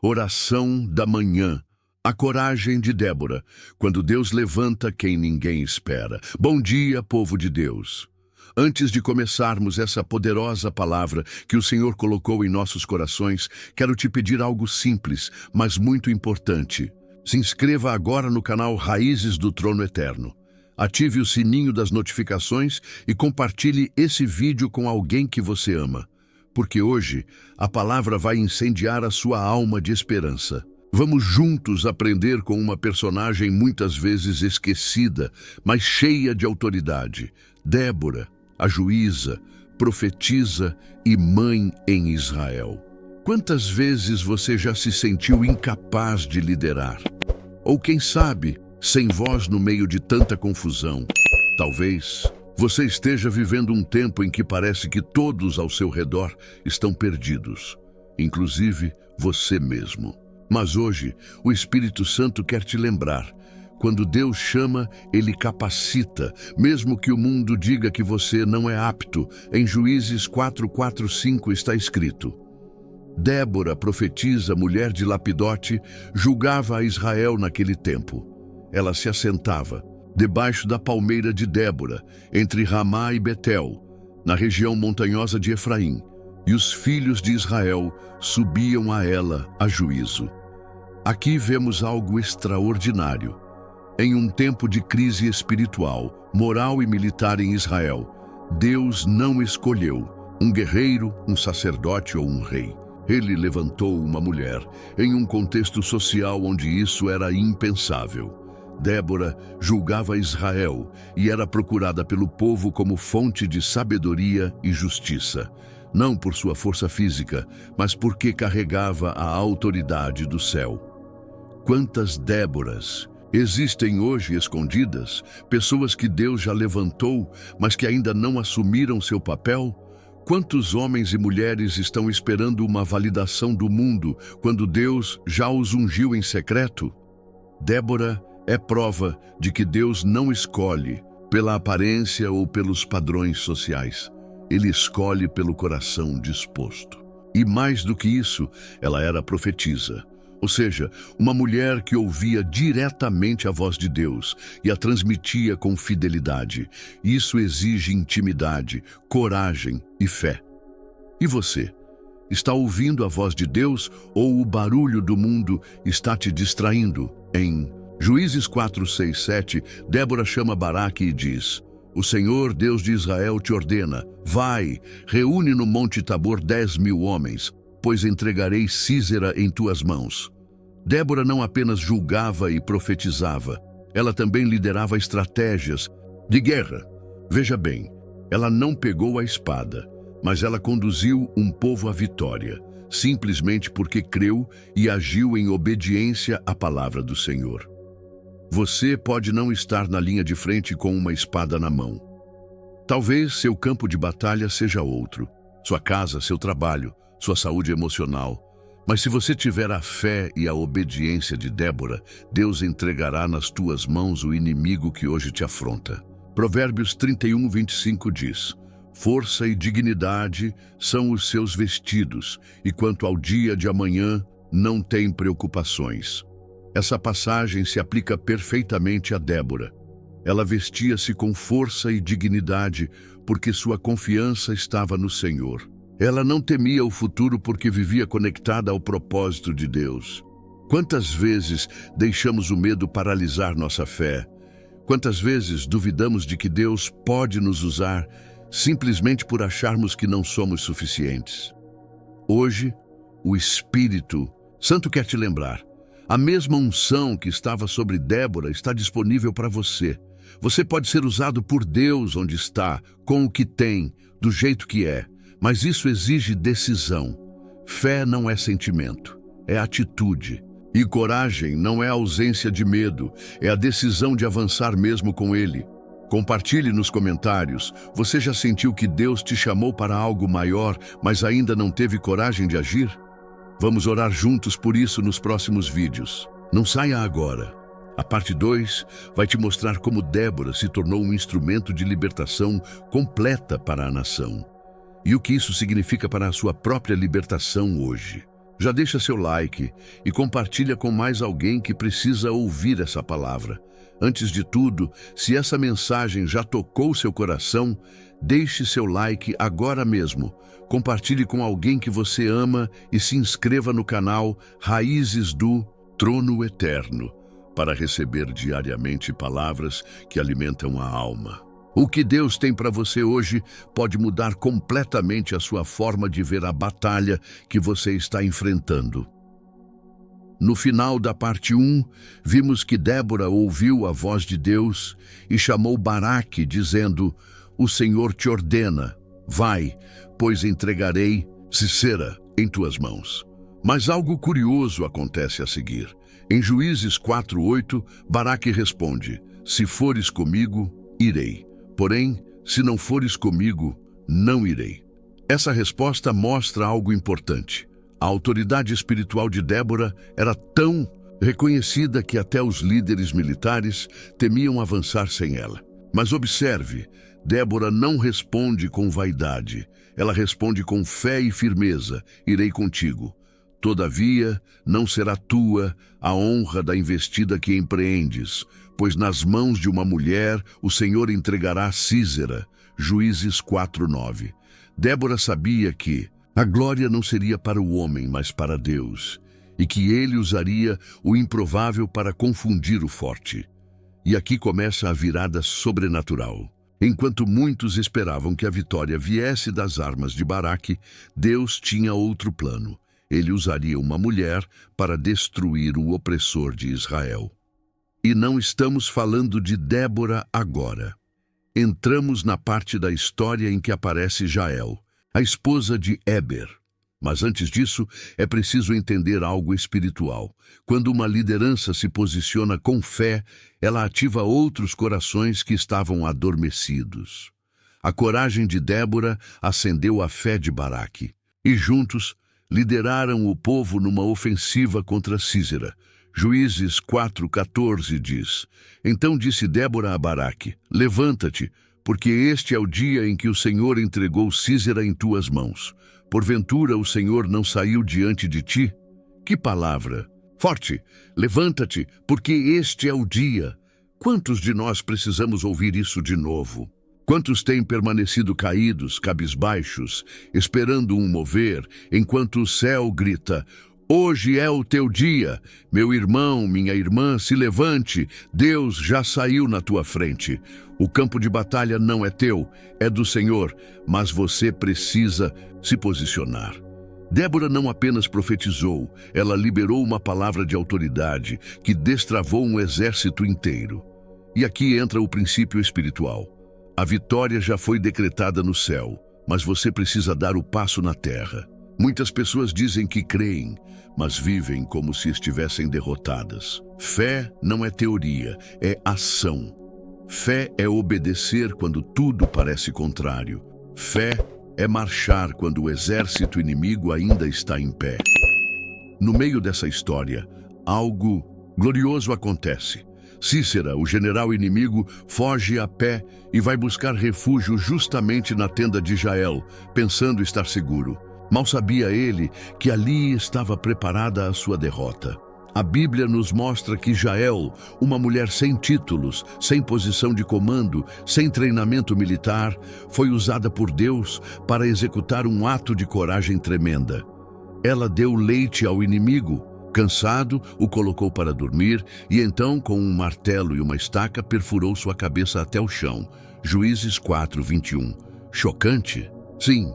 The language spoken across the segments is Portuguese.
Oração da manhã. A coragem de Débora, quando Deus levanta quem ninguém espera. Bom dia, povo de Deus. Antes de começarmos essa poderosa palavra que o Senhor colocou em nossos corações, quero te pedir algo simples, mas muito importante. Se inscreva agora no canal Raízes do Trono Eterno. Ative o sininho das notificações e compartilhe esse vídeo com alguém que você ama. Porque hoje a palavra vai incendiar a sua alma de esperança. Vamos juntos aprender com uma personagem muitas vezes esquecida, mas cheia de autoridade. Débora, a juíza, profetisa e mãe em Israel. Quantas vezes você já se sentiu incapaz de liderar? Ou quem sabe, sem voz no meio de tanta confusão? Talvez você esteja vivendo um tempo em que parece que todos ao seu redor estão perdidos, inclusive você mesmo. Mas hoje, o Espírito Santo quer te lembrar: quando Deus chama, Ele capacita, mesmo que o mundo diga que você não é apto. Em Juízes 4:4-5 está escrito: Débora, profetisa, mulher de Lapidote, julgava a Israel naquele tempo. Ela se assentava debaixo da palmeira de Débora, entre Ramá e Betel, na região montanhosa de Efraim, e os filhos de Israel subiam a ela a juízo. Aqui vemos algo extraordinário. Em um tempo de crise espiritual, moral e militar em Israel, Deus não escolheu um guerreiro, um sacerdote ou um rei. Ele levantou uma mulher em um contexto social onde isso era impensável. Débora julgava Israel e era procurada pelo povo como fonte de sabedoria e justiça. Não por sua força física, mas porque carregava a autoridade do céu. Quantas Déboras existem hoje escondidas, pessoas que Deus já levantou, mas que ainda não assumiram seu papel? Quantos homens e mulheres estão esperando uma validação do mundo, quando Deus já os ungiu em secreto? Débora é prova de que Deus não escolhe pela aparência ou pelos padrões sociais. Ele escolhe pelo coração disposto. E mais do que isso, ela era profetisa. Ou seja, uma mulher que ouvia diretamente a voz de Deus e a transmitia com fidelidade. Isso exige intimidade, coragem e fé. E você? Está ouvindo a voz de Deus ou o barulho do mundo está te distraindo? Em Juízes 4:6-7, Débora chama Baraque e diz: O Senhor, Deus de Israel, te ordena: vai, reúne no Monte Tabor 10.000 homens, pois entregarei Sísera em tuas mãos. Débora não apenas julgava e profetizava, ela também liderava estratégias de guerra. Veja bem, ela não pegou a espada, mas ela conduziu um povo à vitória, simplesmente porque creu e agiu em obediência à palavra do Senhor. Você pode não estar na linha de frente com uma espada na mão. Talvez seu campo de batalha seja outro, sua casa, seu trabalho, sua saúde emocional. Mas se você tiver a fé e a obediência de Débora, Deus entregará nas tuas mãos o inimigo que hoje te afronta. Provérbios 31:25 diz: Força e dignidade são os seus vestidos, e quanto ao dia de amanhã, não tem preocupações. Essa passagem se aplica perfeitamente a Débora. Ela vestia-se com força e dignidade porque sua confiança estava no Senhor. Ela não temia o futuro porque vivia conectada ao propósito de Deus. Quantas vezes deixamos o medo paralisar nossa fé? Quantas vezes duvidamos de que Deus pode nos usar simplesmente por acharmos que não somos suficientes? Hoje, o Espírito Santo quer te lembrar: a mesma unção que estava sobre Débora está disponível para você. Você pode ser usado por Deus onde está, com o que tem, do jeito que é. Mas isso exige decisão. Fé não é sentimento, é atitude. E coragem não é ausência de medo, é a decisão de avançar mesmo com Ele. Compartilhe nos comentários: você já sentiu que Deus te chamou para algo maior, mas ainda não teve coragem de agir? Vamos orar juntos por isso nos próximos vídeos. Não saia agora. A parte 2 vai te mostrar como Débora se tornou um instrumento de libertação completa para a nação. E o que isso significa para a sua própria libertação hoje. Já deixa seu like e compartilha com mais alguém que precisa ouvir essa palavra. Antes de tudo, se essa mensagem já tocou seu coração, deixe seu like agora mesmo. Compartilhe com alguém que você ama e se inscreva no canal Raízes do Trono Eterno para receber diariamente palavras que alimentam a alma. O que Deus tem para você hoje pode mudar completamente a sua forma de ver a batalha que você está enfrentando. No final da parte 1, vimos que Débora ouviu a voz de Deus e chamou Baraque, dizendo: "O Senhor te ordena, vai, pois entregarei Sísera em tuas mãos." Mas algo curioso acontece a seguir. Em Juízes 4:8, Baraque responde: "Se fores comigo, irei. Porém, se não fores comigo, não irei." Essa resposta mostra algo importante. A autoridade espiritual de Débora era tão reconhecida que até os líderes militares temiam avançar sem ela. Mas observe, Débora não responde com vaidade. Ela responde com fé e firmeza: "Irei contigo. Todavia, não será tua a honra da investida que empreendes, pois nas mãos de uma mulher o Senhor entregará Sísera." Juízes 4:9. Débora sabia que a glória não seria para o homem, mas para Deus, e que ele usaria o improvável para confundir o forte. E aqui começa a virada sobrenatural. Enquanto muitos esperavam que a vitória viesse das armas de Baraque, Deus tinha outro plano. Ele usaria uma mulher para destruir o opressor de Israel. E não estamos falando de Débora agora. Entramos na parte da história em que aparece Jael, a esposa de Éber. Mas antes disso, é preciso entender algo espiritual. Quando uma liderança se posiciona com fé, ela ativa outros corações que estavam adormecidos. A coragem de Débora acendeu a fé de Baraque, e juntos lideraram o povo numa ofensiva contra Sísera. Juízes 4:14 diz: "Então disse Débora a Baraque: Levanta-te, porque este é o dia em que o Senhor entregou Sísera em tuas mãos. Porventura o Senhor não saiu diante de ti?" Que palavra! Forte! Levanta-te, porque este é o dia. Quantos de nós precisamos ouvir isso de novo? Quantos têm permanecido caídos, cabisbaixos, esperando um mover, enquanto o céu grita: "Hoje é o teu dia. Meu irmão, minha irmã, se levante. Deus já saiu na tua frente. O campo de batalha não é teu, é do Senhor, mas você precisa se posicionar." Débora não apenas profetizou, ela liberou uma palavra de autoridade que destravou um exército inteiro. E aqui entra o princípio espiritual. A vitória já foi decretada no céu, mas você precisa dar o passo na terra. Muitas pessoas dizem que creem, mas vivem como se estivessem derrotadas. Fé não é teoria, é ação. Fé é obedecer quando tudo parece contrário. Fé é marchar quando o exército inimigo ainda está em pé. No meio dessa história, algo glorioso acontece. Sísera, o general inimigo, foge a pé e vai buscar refúgio justamente na tenda de Jael, pensando estar seguro. Mal sabia ele que ali estava preparada a sua derrota. A Bíblia nos mostra que Jael, uma mulher sem títulos, sem posição de comando, sem treinamento militar, foi usada por Deus para executar um ato de coragem tremenda. Ela deu leite ao inimigo. Cansado, o colocou para dormir e então, com um martelo e uma estaca, perfurou sua cabeça até o chão. Juízes 4:21. Chocante? Sim,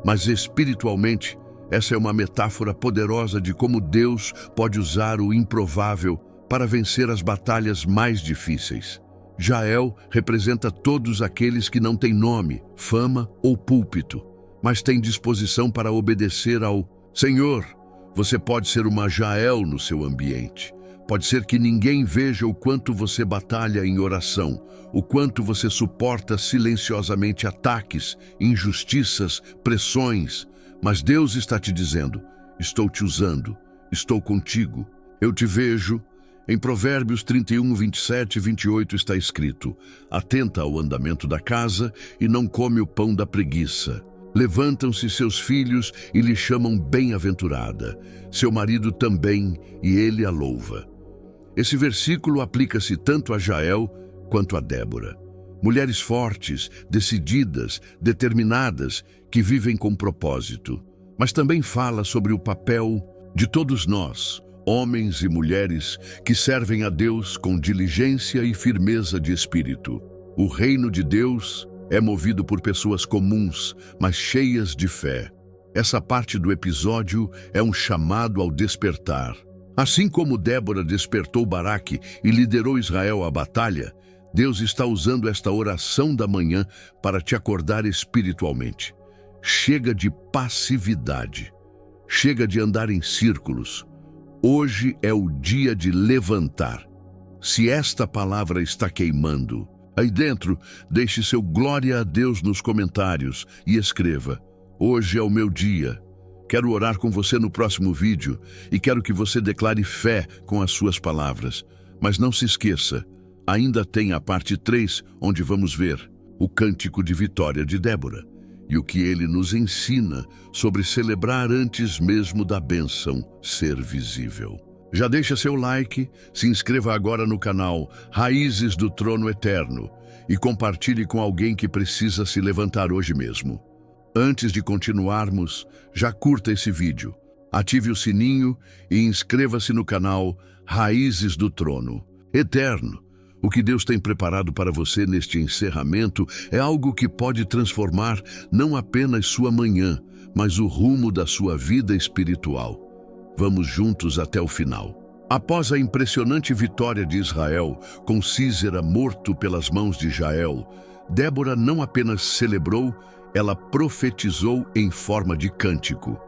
mas espiritualmente, essa é uma metáfora poderosa de como Deus pode usar o improvável para vencer as batalhas mais difíceis. Jael representa todos aqueles que não têm nome, fama ou púlpito, mas têm disposição para obedecer ao Senhor. Você pode ser uma Jael no seu ambiente. Pode ser que ninguém veja o quanto você batalha em oração, o quanto você suporta silenciosamente ataques, injustiças, pressões. Mas Deus está te dizendo: estou te usando, estou contigo, eu te vejo. Em Provérbios 31, 27 e 28 está escrito: atenta ao andamento da casa e não come o pão da preguiça. Levantam-se seus filhos e lhe chamam bem-aventurada. Seu marido também, e ele a louva. Esse versículo aplica-se tanto a Jael quanto a Débora. Mulheres fortes, decididas, determinadas, que vivem com propósito. Mas também fala sobre o papel de todos nós, homens e mulheres, que servem a Deus com diligência e firmeza de espírito. O reino de Deus é movido por pessoas comuns, mas cheias de fé. Essa parte do episódio é um chamado ao despertar. Assim como Débora despertou Baraque e liderou Israel à batalha, Deus está usando esta oração da manhã para te acordar espiritualmente. Chega de passividade. Chega de andar em círculos. Hoje é o dia de levantar. Se esta palavra está queimando, aí dentro, deixe seu glória a Deus nos comentários e escreva: hoje é o meu dia. Quero orar com você no próximo vídeo e quero que você declare fé com as suas palavras. Mas não se esqueça, ainda tem a parte 3, onde vamos ver o cântico de vitória de Débora e o que ele nos ensina sobre celebrar antes mesmo da bênção ser visível. Já deixa seu like, se inscreva agora no canal Raízes do Trono Eterno e compartilhe com alguém que precisa se levantar hoje mesmo. Antes de continuarmos, já curta esse vídeo, ative o sininho e inscreva-se no canal Raízes do Trono Eterno. O que Deus tem preparado para você neste encerramento é algo que pode transformar não apenas sua manhã, mas o rumo da sua vida espiritual. Vamos juntos até o final. Após a impressionante vitória de Israel, com Sísera morto pelas mãos de Jael, Débora não apenas celebrou, ela profetizou em forma de cântico.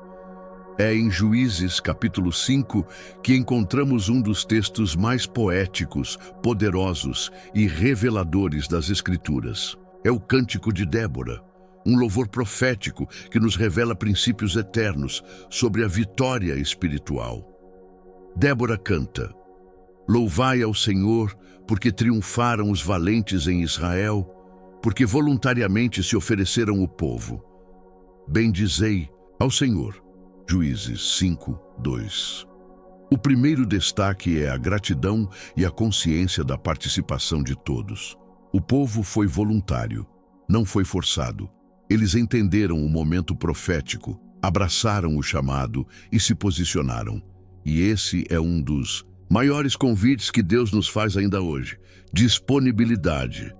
É em Juízes, capítulo 5, que encontramos um dos textos mais poéticos, poderosos e reveladores das Escrituras. É o Cântico de Débora, um louvor profético que nos revela princípios eternos sobre a vitória espiritual. Débora canta: louvai ao Senhor, porque triunfaram os valentes em Israel, porque voluntariamente se ofereceram o povo. Bendizei ao Senhor. Juízes 5:2. O primeiro destaque é a gratidão e a consciência da participação de todos. O povo foi voluntário, não foi forçado. Eles entenderam o momento profético, abraçaram o chamado e se posicionaram. E esse é um dos maiores convites que Deus nos faz ainda hoje: disponibilidade.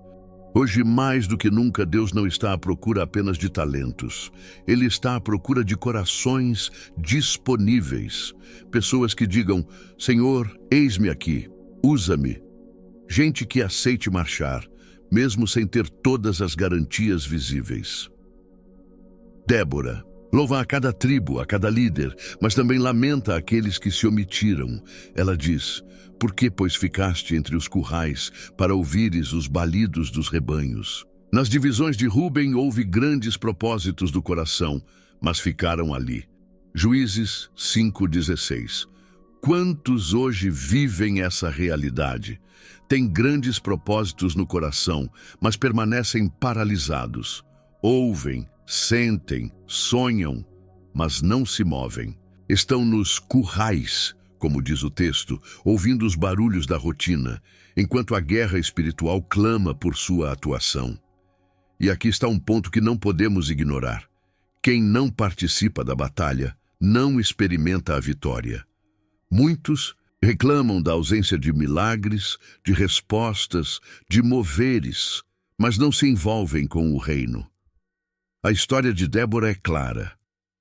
Hoje, mais do que nunca, Deus não está à procura apenas de talentos. Ele está à procura de corações disponíveis. Pessoas que digam: Senhor, eis-me aqui, usa-me. Gente que aceite marchar, mesmo sem ter todas as garantias visíveis. Débora louva a cada tribo, a cada líder, mas também lamenta aqueles que se omitiram. Ela diz: por que, pois, ficaste entre os currais para ouvires os balidos dos rebanhos? Nas divisões de Ruben houve grandes propósitos do coração, mas ficaram ali. Juízes 5:16. Quantos hoje vivem essa realidade? Têm grandes propósitos no coração, mas permanecem paralisados. Ouvem, sentem, sonham, mas não se movem. Estão nos currais, como diz o texto, ouvindo os barulhos da rotina, enquanto a guerra espiritual clama por sua atuação. E aqui está um ponto que não podemos ignorar. Quem não participa da batalha não experimenta a vitória. Muitos reclamam da ausência de milagres, de respostas, de moveres, mas não se envolvem com o reino. A história de Débora é clara.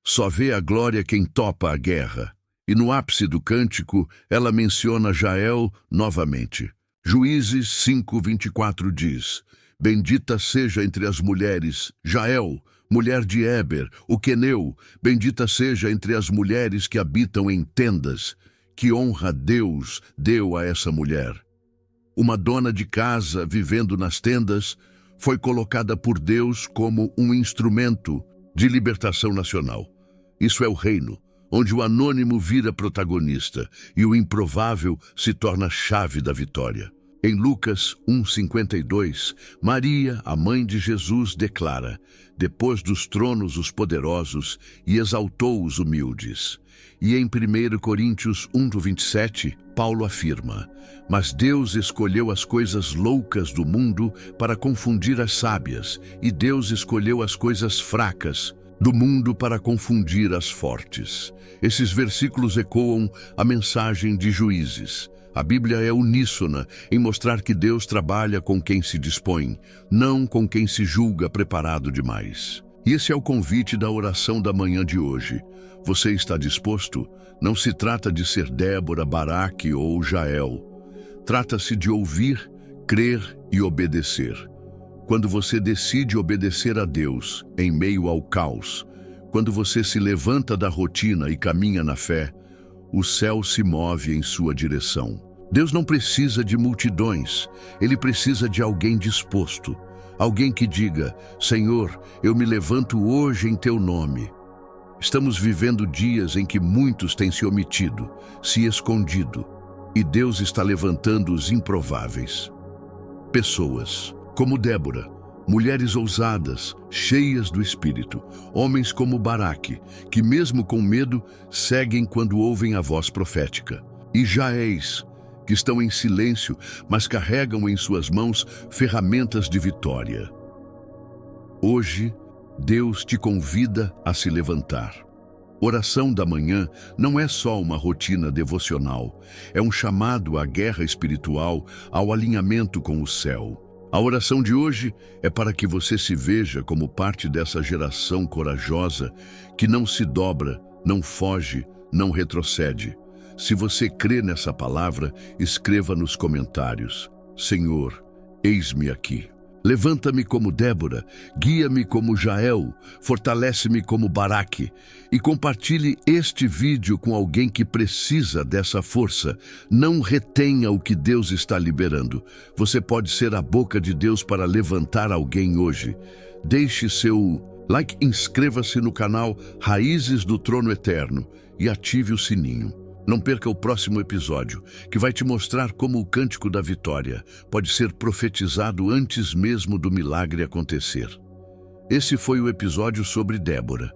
Só vê a glória quem topa a guerra. E no ápice do cântico, ela menciona Jael novamente. Juízes 5:24 diz: bendita seja entre as mulheres Jael, mulher de Éber, o queneu, bendita seja entre as mulheres que habitam em tendas. Que honra Deus deu a essa mulher. Uma dona de casa vivendo nas tendas foi colocada por Deus como um instrumento de libertação nacional. Isso é o reino, onde o anônimo vira protagonista e o improvável se torna a chave da vitória. Em Lucas 1:52, Maria, a mãe de Jesus, declara: depois dos tronos os poderosos e exaltou os humildes. E em 1 Coríntios 1:27, Paulo afirma: mas Deus escolheu as coisas loucas do mundo para confundir as sábias, e Deus escolheu as coisas fracas do mundo para confundir as fortes. Esses versículos ecoam a mensagem de Juízes. A Bíblia é uníssona em mostrar que Deus trabalha com quem se dispõe, não com quem se julga preparado demais. E esse é o convite da oração da manhã de hoje. Você está disposto? Não se trata de ser Débora, Baraque ou Jael. Trata-se de ouvir, crer e obedecer. Quando você decide obedecer a Deus em meio ao caos, quando você se levanta da rotina e caminha na fé, o céu se move em sua direção. Deus não precisa de multidões, Ele precisa de alguém disposto. Alguém que diga: Senhor, eu me levanto hoje em Teu nome. Estamos vivendo dias em que muitos têm se omitido, se escondido, e Deus está levantando os improváveis. Pessoas como Débora, mulheres ousadas, cheias do Espírito, homens como Baraque, que mesmo com medo, seguem quando ouvem a voz profética. E Jaéis, que estão em silêncio, mas carregam em suas mãos ferramentas de vitória. Hoje, Deus te convida a se levantar. Oração da manhã não é só uma rotina devocional, é um chamado à guerra espiritual, ao alinhamento com o céu. A oração de hoje é para que você se veja como parte dessa geração corajosa que não se dobra, não foge, não retrocede. Se você crê nessa palavra, escreva nos comentários: Senhor, eis-me aqui. Levanta-me como Débora, guia-me como Jael, fortalece-me como Baraque, e compartilhe este vídeo com alguém que precisa dessa força. Não retenha o que Deus está liberando. Você pode ser a boca de Deus para levantar alguém hoje. Deixe seu like, inscreva-se no canal Raízes do Trono Eterno e ative o sininho. Não perca o próximo episódio, que vai te mostrar como o cântico da vitória pode ser profetizado antes mesmo do milagre acontecer. Esse foi o episódio sobre Débora.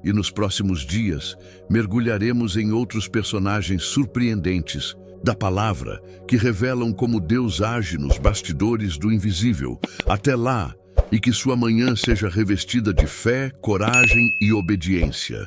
E nos próximos dias, mergulharemos em outros personagens surpreendentes da palavra que revelam como Deus age nos bastidores do invisível. Até lá, e que sua manhã seja revestida de fé, coragem e obediência.